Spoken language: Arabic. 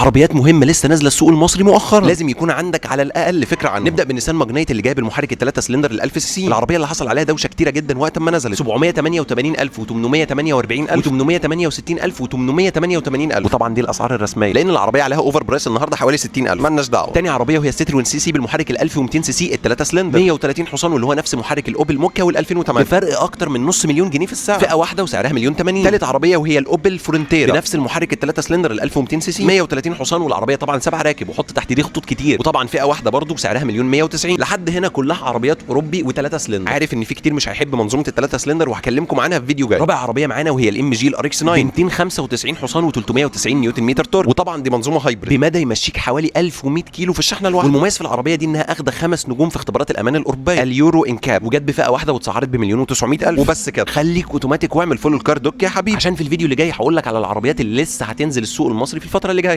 عربيات مهمه لسه نازله السوق المصري مؤخرا، لازم يكون عندك على الاقل فكره عنها. نبدا بالنيسان ماجنايت اللي جايب المحرك ال3 سلندر ال1000 سي سي. العربيه اللي حصل عليها دوشه كتيره جدا وقت ما نزلت، 788000 و884000 و868000 و888000، وطبعا دي الاسعار الرسميه لان العربيه عليها اوفر برايس النهارده حوالي 60000، مالناش دعوه. تاني عربيه وهي الستروين سي سي بالمحرك ال1200 سي سي ال3 سلندر، 130 حصان، واللي هو نفس محرك الاوبل موكا وال2008 بفرق اكتر من نص مليون جنيه في السعر، فئه واحده وسعرها 1,080,000. ثالث عربيه وهي الاوبل فرونتيرا بنفس المحرك ال3 سلندر ال1200 سي سي، 130 حصان، والعربيه طبعا 7 راكب، وحط تحت دي خطوط كتير، وطبعا فئه واحده برضه وسعرها 1,190,000. لحد هنا كلها عربيات اوروبي و3 سلندر. عارف ان في كتير مش هيحب منظومه ال3 سلندر وهكلمكم عنها في فيديو جاي. رابع عربيه معانا وهي الام جي الار اكس 9، 295 حصان و390 نيوتن متر تورك، وطبعا دي منظومه هايبريد بمدى يمشيك حوالي 1100 كيلو في الشحنه الواحده. والمميز في العربيه دي انها اخده 5 نجوم في اختبارات الامان الاوروبيه اليورو انكاب، وجت بفئه واحده واتسعرت ب1,900,000 وبس كده. خليك اوتوماتيك واعمل فول الكار دوك يا حبيبي، عشان في الفيديو اللي جاي هقول لك على العربيات اللي لسه هتنزل السوق المصري في الفتره اللي جايه.